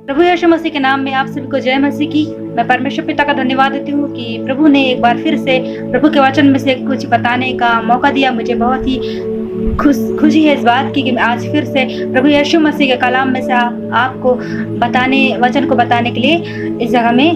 प्रभु यीशु मसीह के नाम में आप सभी को जय मसीह की। मैं परमेश्वर पिता का धन्यवाद देती हूँ कि प्रभु ने एक बार फिर से प्रभु के वचन में से कुछ बताने का मौका दिया। मुझे बहुत ही खुशी है इस बात की कि आज फिर से प्रभु यीशु मसीह के कलाम में से आपको वचन को बताने के लिए इस जगह में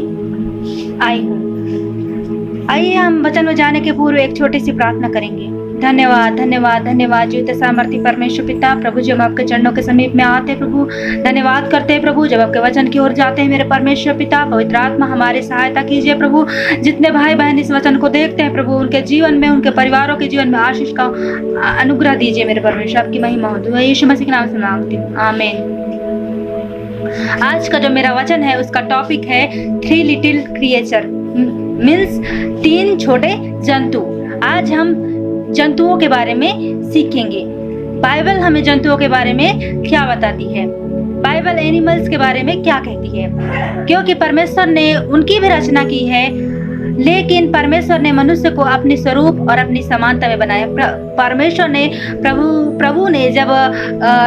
आई हूँ। आइए हम वचन में जाने के पूर्व एक छोटी सी प्रार्थना करेंगे। धन्यवाद धन्यवाद धन्यवाद जीवित सामर्थी परमेश्वर पिता, प्रभु जब आपके चरणों के समीप में आते हैं प्रभु, धन्यवाद करते हैं प्रभु जब आपके वचन की ओर जाते हैं। मेरे परमेश्वर पिता, पवित्र आत्मा हमारी सहायता कीजिए प्रभु। जितने भाई बहन इस वचन को देखते हैं प्रभु, उनके जीवन में, उनके परिवारों के जीवन में आशीष का अनुग्रह दीजिए। मेरे परमेश्वर, आपकी महिमा हो। यीशु मसीह के नाम से मांगती हूँ, आमीन। आज का जो मेरा वचन है उसका टॉपिक है 3 लिटिल क्रिएचर, मीन्स 3 छोटे जंतु। आज हम जंतुओं के बारे में सीखेंगे। बाइबल हमें जंतुओं के बारे में क्या बताती है, बाइबल एनिमल्स के बारे में क्या कहती है, क्योंकि परमेश्वर ने उनकी भी रचना की है, लेकिन परमेश्वर ने मनुष्य को अपने स्वरूप और अपनी समानता में बनाया। परमेश्वर ने प्रभु ने जब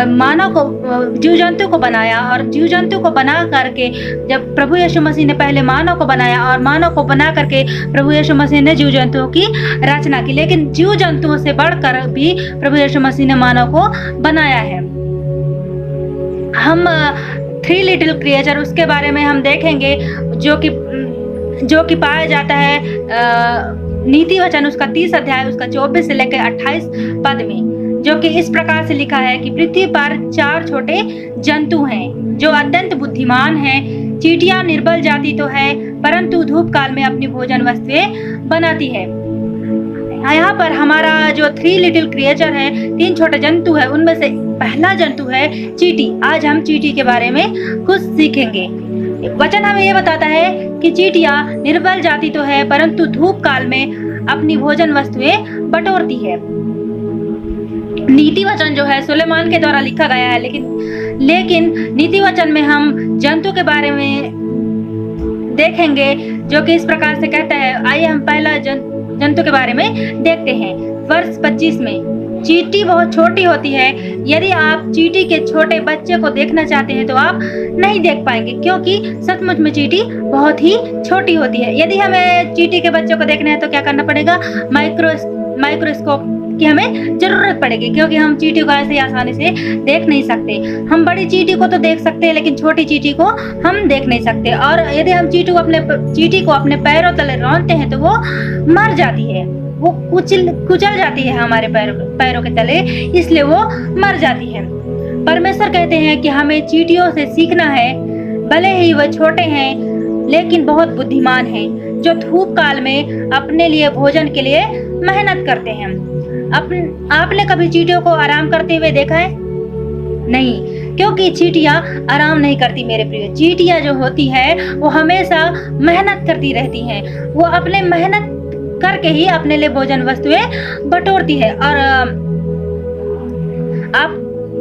मानव को, जीव जंतु को बनाया, और जीव जंतु को बना करके जब प्रभु यीशु मसीह ने पहले मानव को बनाया, और मानव को बना करके प्रभु यीशु मसीह ने जीव जंतुओं की रचना की। लेकिन जीव जंतुओं से बढ़कर भी प्रभु यीशु मसीह ने मानव को बनाया है। हम 3 लिटिल क्रिएचर उसके बारे में हम देखेंगे, जो कि पाया जाता है नीति वचन उसका 30 अध्याय उसका 24 से लेकर 28 पद में, जो कि इस प्रकार से लिखा है कि पृथ्वी पर 4 छोटे जंतु हैं जो अत्यंत बुद्धिमान हैं। चींटियां निर्बल जाति तो है, परंतु धूप काल में अपनी भोजन वस्तुएं बनाती है। यहाँ पर हमारा जो 3 लिटिल क्रिएचर है, 3 छोटे जंतु है, उनमें से पहला जंतु है चींटी। आज हम चींटी के बारे में कुछ सीखेंगे। वचन हमें यह बताता है कि चींटियां निर्बल जाति तो है, परंतु धूप काल में अपनी भोजन वस्तुएं बटोरती है। नीति वचन जो है सुलेमान के द्वारा लिखा गया है, लेकिन नीति वचन में हम जंतु के बारे में देखेंगे, जो कि इस प्रकार से कहता है। आइए हम पहला जंतु के बारे में देखते हैं। वर्ष 25 में चींटी बहुत छोटी होती है। यदि आप चींटी के छोटे बच्चे को देखना चाहते हैं तो आप नहीं देख पाएंगे, क्योंकि सचमुच में चींटी बहुत ही छोटी होती है। यदि हमें चींटी के बच्चों को देखना है तो क्या करना पड़ेगा, माइक्रोस्कोप की हमें जरूरत पड़ेगी, क्योंकि हम चींटी को ऐसे आसानी से देख नहीं सकते। हम बड़ी चींटी को तो देख सकते हैं, लेकिन छोटी चींटी को हम देख नहीं सकते। और यदि हम चींटी को अपने पैरों तले रौंदते हैं तो वो मर जाती है, वो कुचल जाती है हमारे पैरों के तले, इसलिए वो मर जाती है। परमेश्वर कहते हैं कि हमें चींटियों से सीखना है। भले ही वह छोटे हैं, लेकिन बहुत बुद्धिमान हैं, जो धूप काल में अपने लिए भोजन के लिए मेहनत करते हैं। आपने कभी चींटियों को आराम करते हुए देखा है? नहीं, क्योंकि चींटियां आराम नहीं करती मेरे प्रिय। चींटियां जो होती है वो हमेशा मेहनत करती रहती हैं। वो अपने मेहनत करके ही अपने लिए भोजन वस्तुएं बटोरती है,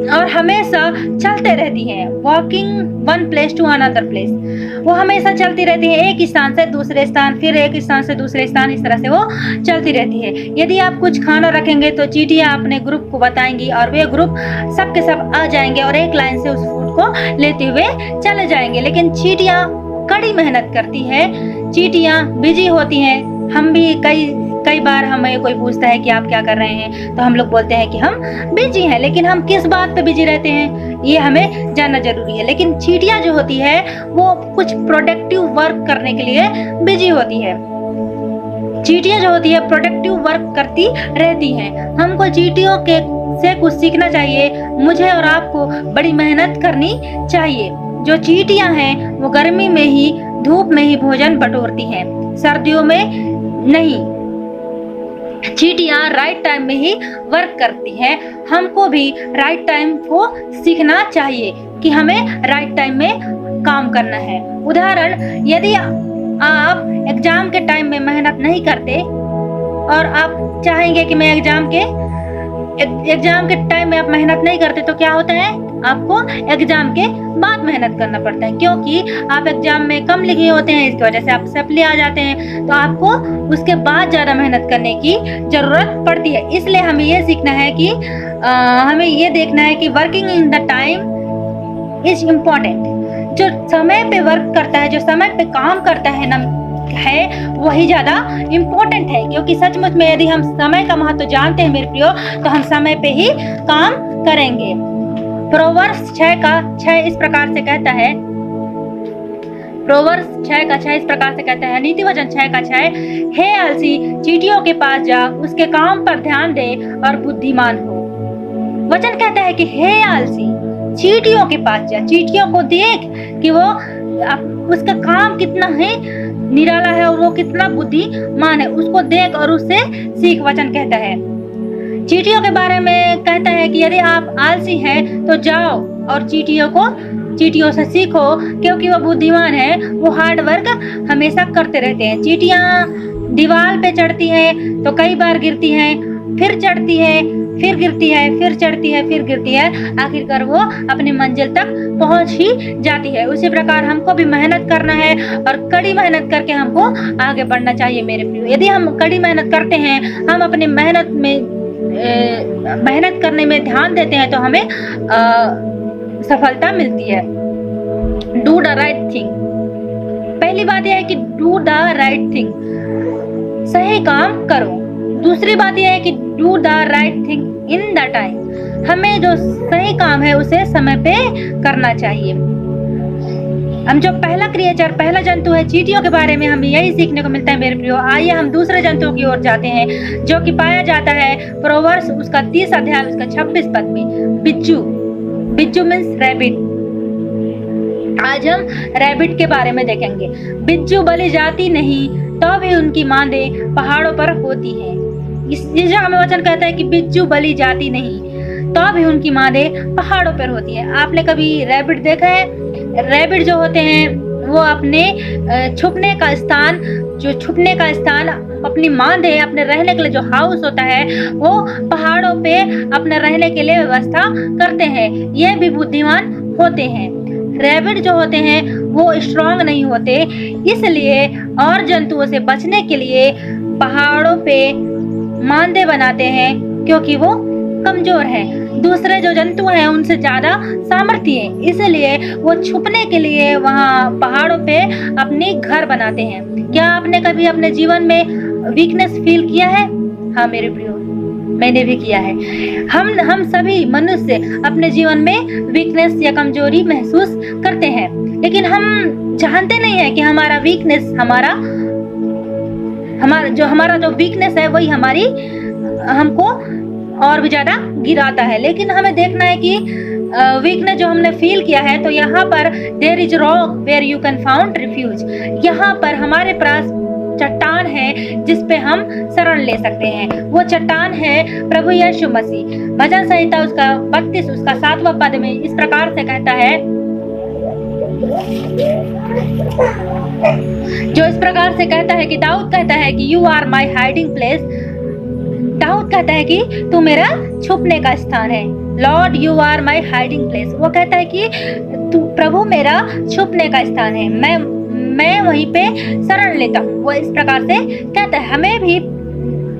और हमेशा चलते रहती हैं। Walking one place to another place, वो हमेशा चलती रहती है, एक स्थान से दूसरे स्थान, फिर एक स्थान से दूसरे स्थान, इस तरह से वो चलती रहती है। यदि आप कुछ खाना रखेंगे तो चींटियां अपने ग्रुप को बताएंगी, और वे ग्रुप सबके सब आ जाएंगे और एक लाइन से उस फूड को लेते हुए चले जाएंगे। लेकिन चींटियां कड़ी मेहनत करती है, चींटियां बिजी होती हैं। हम भी कई बार हमें कोई पूछता है कि आप क्या कर रहे हैं, तो हम लोग बोलते हैं कि हम बिजी हैं, लेकिन हम किस बात पे बिजी रहते हैं ये हमें जानना जरूरी है। लेकिन चींटियां जो होती है वो कुछ प्रोडक्टिव वर्क करने के लिए बिजी होती है। चींटियां जो होती है प्रोडक्टिव वर्क करती रहती हैं। हमको चींटियों से कुछ सीखना चाहिए। मुझे और आपको बड़ी मेहनत करनी चाहिए। जो चींटियां हैं वो गर्मी में ही, धूप में ही भोजन बटोरती हैं, सर्दियों में नहीं। चींटियां राइट टाइम में ही वर्क करती हैं। हमको भी राइट टाइम को सीखना चाहिए कि हमें राइट टाइम में काम करना है। उदाहरण, यदि आप एग्जाम के टाइम में मेहनत नहीं करते और आप चाहेंगे कि मैं एग्जाम के टाइम में आप मेहनत नहीं करते, तो क्या होता है, आपको एग्जाम के बाद मेहनत करना पड़ता है, क्योंकि आप एग्जाम में कम लिखे होते हैं, इसकी वजह से आप सप्ली आ जाते हैं, तो आपको उसके बाद ज्यादा मेहनत करने की जरूरत पड़ती है। इसलिए हमें ये सीखना है कि हमें ये देखना है कि working in the time is important. जो समय पे वर्क करता है, जो समय पे काम करता है ना, है वही ज्यादा इम्पोर्टेंट है। क्योंकि सचमुच में यदि हम समय का महत्व जानते हैं मेरे प्रियो, तो हम समय पे ही काम करेंगे। प्रोवर्ब्स 6:6 इस प्रकार से कहता है, प्रोवर्ब्स 6:6 इस प्रकार से कहता है, नीति वचन 6:6, हे आलसी, चींटियों के पास जा, उसके काम पर ध्यान दे और बुद्धिमान हो। वचन कहता है कि हे आलसी, चींटियों के पास जा, चींटियों को देख कि वो उसका काम कितना है निराला है और वो कितना बुद्धिमान है, उसको देख और उससे सीख। वचन कहता है, चींटियों के बारे में कहता है कि यदि आप आलसी हैं तो जाओ और चींटियों से सीखो, क्योंकि वो बुद्धिमान है, वो हार्ड वर्क हमेशा करते रहते हैं। चींटियां दीवार पे चढ़ती हैं तो कई बार गिरती हैं, फिर चढ़ती है, फिर गिरती है, फिर चढ़ती है, फिर गिरती है, आखिरकार वो अपनी मंजिल तक पहुंच ही जाती है। उसी प्रकार हमको भी मेहनत करना है और कड़ी मेहनत करके हमको आगे बढ़ना चाहिए मेरे प्रियो। यदि हम कड़ी मेहनत करते हैं, हम अपनी मेहनत करने में ध्यान देते हैं, तो हमें सफलता मिलती है। Do the right thing. पहली बात यह है कि डू द राइट थिंग, सही काम करो। दूसरी बात यह है कि do the right thing in the time, हमें जो सही काम है उसे समय पे करना चाहिए। हम जो पहला क्रिएचर, पहला जंतु है चींटियों के बारे में हमें यही सीखने को मिलता है मेरे प्रियो। आइए हम दूसरे जंतुओं की ओर जाते हैं, जो कि पाया जाता है प्रोवर्ब्स उसका 30 अध्याय उसका 26 पद में, बिज्जू। बिज्जू मीन्स रैबिट। आज हम रैबिट के बारे में देखेंगे। बिज्जू बलि जाती नहीं तो भी उनकी मांदे पहाड़ों पर होती है। इस जगह में वचन कहता है कि बिज्जू बलि जाती नहीं तो भी उनकी मांदे पहाड़ों पर होती है। आपने कभी रैबिट देखा है? रैबिट जो होते हैं वो अपने छुपने का स्थान अपनी मांदे, अपने रहने के लिए जो हाउस होता है वो पहाड़ों पे अपने रहने के लिए व्यवस्था करते हैं। ये भी बुद्धिमान होते हैं। रैबिट जो होते हैं वो स्ट्रांग नहीं होते, इसलिए और जंतुओं से बचने के लिए पहाड़ों पे मांदे बनाते हैं, क्योंकि वो कमजोर हैं। दूसरे जो जंतु हैं उनसे ज्यादा सामर्थ्य है, इसलिए वो छुपने के लिए वहाँ पहाड़ों पे अपने घर बनाते हैं। क्या आपने कभी अपने जीवन में वीकनेस फील किया है? हाँ मेरे प्रियो, मैंने भी किया है। हम सभी मनुष्य अपने जीवन में वीकनेस या कमजोरी महसूस करते हैं, लेकिन हम जानते नहीं है कि हमारा वीकनेस हमारा जो वीकनेस है वही हमको और भी ज्यादा गिराता है। लेकिन हमें देखना है कि वीकनेस जो हमने फील किया है, तो यहाँ पर there is rock where you can found refuge, यहाँ पर हमारे पास चट्टान है जिस पे हम शरण ले सकते हैं। वो चट्टान है प्रभु यीशु मसीह। भजन संहिता उसका 32 उसका 7वां पद में इस प्रकार से कहता है, जो इस प्रकार से कहता है कि दाऊद कहता है कि you are my hiding place. Daud कहता है कि तू मेरा छुपने का स्थान है। Lord you are my hiding place. वो कहता है कि तू प्रभु मेरा छुपने का स्थान है, मैं वहीं पे शरण लेता हूँ। वो इस प्रकार से कहता है। हमें भी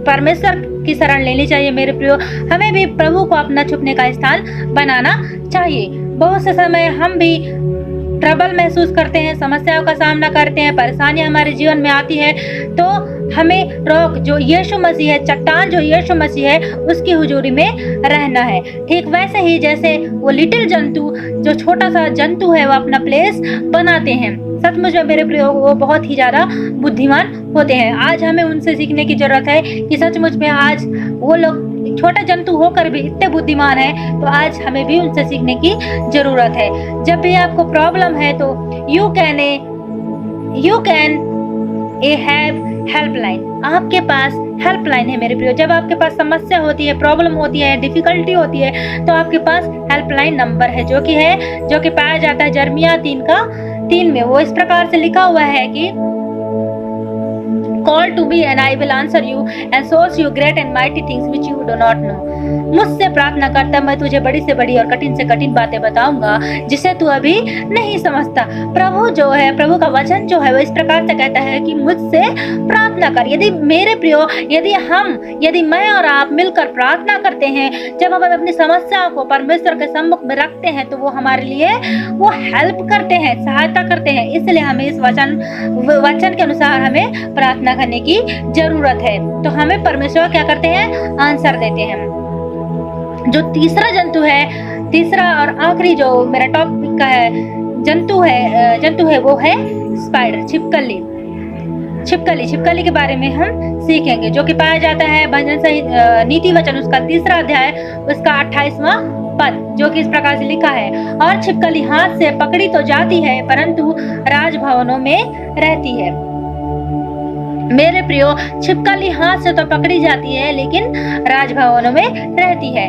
परमेश्वर की शरण लेनी चाहिए मेरे प्रियो। हमें भी प्रभु को अपना छुपने का स्थान बनाना चाहिए। बहुत से समय हम भी ट्रबल महसूस करते हैं, समस्याओं का सामना करते हैं, परेशानियां हमारे जीवन में आती है, तो हमें रॉक जो यीशु मसीह है, चट्टान जो यीशु मसीह है, उसकी हुजूरी में रहना है। ठीक वैसे ही जैसे वो लिटिल जंतु, जो छोटा सा जंतु है, वो अपना प्लेस बनाते हैं। सचमुच में मेरे प्रियो वो बहुत ही ज्यादा बुद्धिमान होते हैं। आज हमें उनसे सीखने की जरूरत है कि सचमुच में आज वो लोग छोटे जंतु होकर भी इतने बुद्धिमान हैं, तो आज हमें भी उनसे सीखने की जरूरत है। जब भी आपको प्रॉब्लम है तो यू कैन हैव हेल्पलाइन। आपके पास हेल्पलाइन है मेरे प्रियो। जब आपके पास समस्या होती है, प्रॉब्लम होती है, डिफिकल्टी होती है, तो आपके पास हेल्पलाइन नंबर है, जो कि पाया जाता है यिर्मयाह 3:3 में। वो इस प्रकार से लिखा हुआ है कि Call to me and I will answer you and show you great and mighty things which you do not know. मुझसे प्रार्थना करता, मैं तुझे बड़ी से बड़ी और कठिन से कठिन बातें बताऊंगा जिसे तू अभी नहीं समझता। प्रभु जो है, प्रभु का वचन जो है वो इस प्रकार से कहता है कि मुझसे प्रार्थना कर। यदि मेरे प्रियो, यदि मैं और आप मिलकर प्रार्थना करते हैं, जब हम अपनी समस्याओं को परमेश्वर के सम्मुख में रखते हैं, तो वो हमारे लिए वो हेल्प करते हैं, सहायता करते हैं। इसलिए हमें इस वचन के अनुसार हमें प्रार्थना करने की जरूरत है। तो हमें परमेश्वर क्या करते हैं? आंसर देते हैं। जो तीसरा जंतु है, तीसरा और आखिरी जो मेरा टॉपिक का है जंतु है वो है स्पाइडर, छिपकली के बारे में हम सीखेंगे, जो कि पाया जाता है भजन संहिता नीति वचन उसका 3 अध्याय उसका 28वां पद, जो कि इस प्रकार से लिखा है, और छिपकली हाथ से पकड़ी तो जाती है परंतु राजभवनों में रहती है। मेरे प्रियो, छिपकली हाथ से तो पकड़ी जाती है लेकिन राजभवनों में रहती है।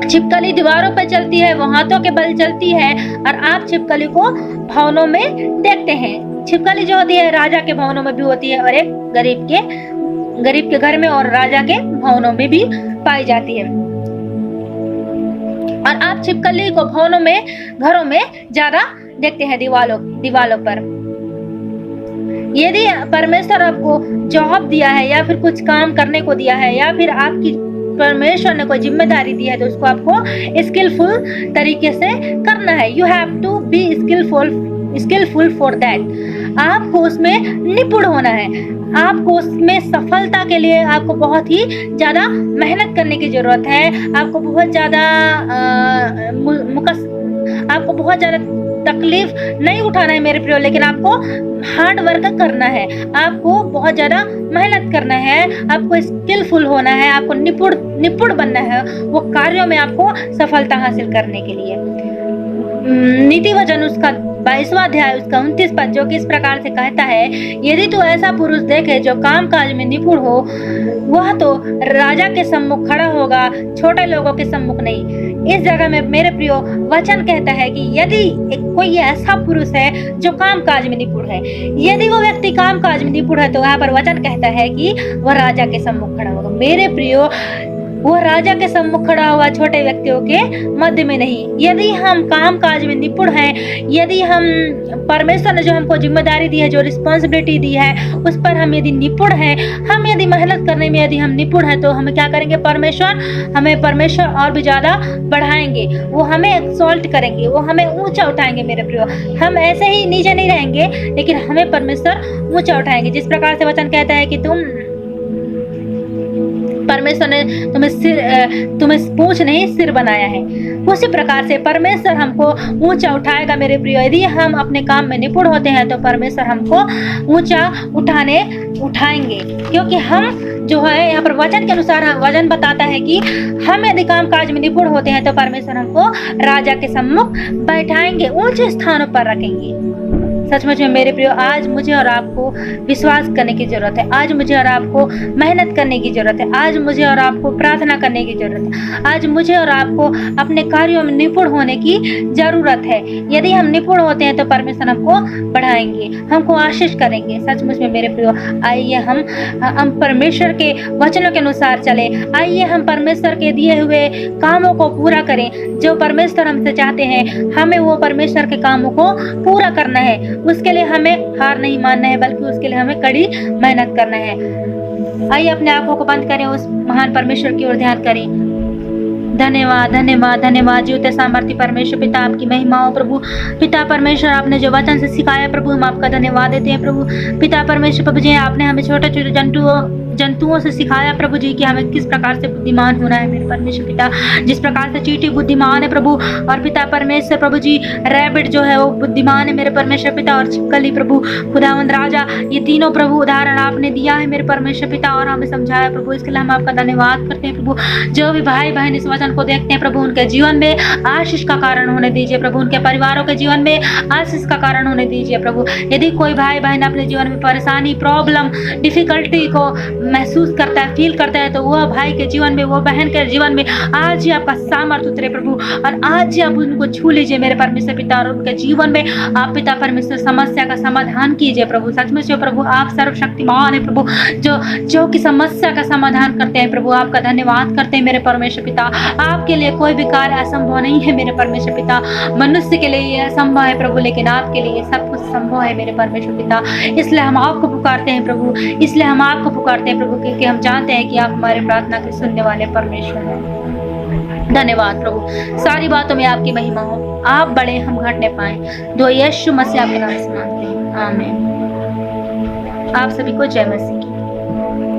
छिपकली दीवारों पर चलती है, वो हाथों के बल चलती है, और आप छिपकली को भवनों में देखते हैं। छिपकली जो होती है राजा के भवनों में भी होती है, और एक गरीब के घर में और राजा के भवनों में भी पाई जाती है। और आप छिपकली को भवनों में, घरों में ज्यादा देखते हैं, दीवालों पर। यदि परमेश्वर आपको जॉब दिया है या फिर कुछ काम करने को दिया है, या फिर आपकी परमेश्वर ने कोई जिम्मेदारी दी है, तो उसको आपको स्किलफुल तरीके से करना है। You have to be skillful for that. आपको उसमें निपुण होना है। आपको उसमें सफलता के लिए आपको बहुत ही ज्यादा मेहनत करने की जरूरत है। आपको बहुत ज्यादा तकलीफ नहीं उठाना है मेरे प्रियो, लेकिन आपको हार्ड वर्क करना है। आपको बहुत ज्यादा मेहनत करना है। आपको स्किलफुल होना है। आपको निपुण बनना है वो कार्यों में आपको सफलता हासिल करने के लिए। नीति वचन उसका 22वां अध्याय उसका 29 पद, जो कि इस प्रकार से कहता है, यदि तू ऐसा पुरुष देखे जो काम काज में निपुण हो, वह तो राजा के सम्मुख खड़ा होगा, छोटे लोगों के सम्मुख नहीं। इस जगह में मेरे प्रियो वचन कहता है कि यदि कोई ऐसा पुरुष है जो काम काज में निपुण है, यदि वो व्यक्ति काम काज में निपुण है, तो यहाँ पर वचन कहता है कि वह राजा के सम्मुख खड़ा होगा। मेरे प्रियो, वो राजा के सम्मुख खड़ा हुआ, छोटे व्यक्तियों के मध्य में नहीं। यदि हम काम काज में निपुण हैं, यदि हम परमेश्वर ने जो हमको जिम्मेदारी दी है, जो रिस्पॉन्सिबिलिटी दी है, उस पर हम यदि निपुण हैं, हम यदि मेहनत करने में यदि हम निपुण हैं, तो हमें क्या करेंगे? परमेश्वर और भी ज्यादा बढ़ाएंगे। वो हमें एक्सॉल्ट करेंगे, वो हमें ऊंचा उठाएंगे। मेरे प्रियो, हम ऐसे ही नीचे नहीं रहेंगे, लेकिन हमें परमेश्वर ऊंचा उठाएंगे। जिस प्रकार से वचन कहता है कि परमेश्वर ने तुम्हें पूंछ नहीं सिर बनाया है, उसी प्रकार से परमेश्वर हमको ऊंचा उठाएगा। मेरे प्रिय, यदि हम अपने काम में निपुण होते हैं तो परमेश्वर हमको ऊंचा उठाएंगे, क्योंकि हम जो है यहाँ पर वचन के अनुसार वचन बताता है कि हम यदि काम काज में निपुण होते हैं तो परमेश्वर हमको राजा के सम्मुख बैठाएंगे, ऊंचे स्थानों पर रखेंगे। सचमुच में मेरे प्रियो, आज मुझे और आपको विश्वास करने की जरूरत है। आज मुझे और आपको मेहनत करने की जरूरत है। आज मुझे और आपको प्रार्थना करने की जरूरत है। आज मुझे और आपको अपने कार्यों में निपुण होने की जरूरत है। यदि हम निपुण होते हैं तो परमेश्वर हमको बढ़ाएंगे, हमको आशीष करेंगे। सचमुच में मेरे प्रियो, आइए हम परमेश्वर के वचनों के अनुसार चले। आइए हम परमेश्वर के दिए हुए कामों को पूरा करें। जो परमेश्वर हमसे चाहते हैं, हमें वो परमेश्वर के कामों को पूरा करना है। उसके लिए हमें हार नहीं मानना है, बल्कि उसके लिए हमें कड़ी मेहनत करना है। आइए अपने आंखों को बंद करें, उस महान परमेश्वर की ओर ध्यान करें। धन्यवाद, धन्यवाद, धन्यवाद जीवते सामर्थ्य परमेश्वर पिता, आपकी महिमा हो प्रभु। पिता परमेश्वर, आपने जो वचन से सिखाया प्रभु, हम आपका धन्यवाद देते हैं प्रभु। पिता परमेश्वर प्रभु जी, आपने हमें छोटे छोटे जंतुओं से सिखाया प्रभु जी कि हमें किस प्रकार से बुद्धिमान होना है। मेरे परमेश्वर पिता, जिस प्रकार से चींटी बुद्धिमान है प्रभु, और पिता परमेश्वर प्रभु जी रैबिट जो है वो बुद्धिमान है मेरे परमेश्वर पिता, और छिपकली प्रभु खुदावंद राजा, ये तीनों प्रभु उदाहरण आपने दिया है मेरे परमेश्वर पिता, और हमें समझाया प्रभु। इसके लिए हम आपका धन्यवाद करते हैं प्रभु। जो भी भाई बहन इस वचन को देखते हैं प्रभु, उनके जीवन में आशीष का कारण होने दीजिए प्रभु। उनके परिवारों के जीवन में आशीष का कारण होने दीजिए प्रभु। यदि कोई भाई बहन अपने जीवन में परेशानी, प्रॉब्लम, डिफिकल्टी को महसूस करता है, फील करता है, तो वह भाई के जीवन में, वो बहन के जीवन में आज ही आपका सामर्थ्य उतरे प्रभु, और आज ही आप उनको छू लीजिए मेरे परमेश्वर पिता, और उनके जीवन में आप पिता परमेश्वर समस्या का समाधान कीजिए प्रभु। सचमुच में प्रभु आप सर्वशक्तिमान है प्रभु, जो कि समस्या का समाधान करते हैं प्रभु। आपका धन्यवाद करते हैं मेरे परमेश्वर पिता। आपके लिए कोई भी कार्य असंभव नहीं है मेरे परमेश्वर पिता। मनुष्य के लिए यह असंभव है प्रभु, लेकिन आपके लिए सब कुछ संभव है मेरे परमेश्वर पिता। इसलिए हम आपको पुकारते हैं प्रभु, इसलिए हम आपको पुकारते हैं प्रभु, क्योंकि हम जानते हैं कि आप हमारे प्रार्थना के सुनने वाले परमेश्वर हैं। धन्यवाद प्रभु, सारी बातों में आपकी महिमा हो, आप बड़े हम घटने पाए। दो यीशु मसीह आपके नाम से मांगते हैं, आमीन। आप सभी को जय मसीह की।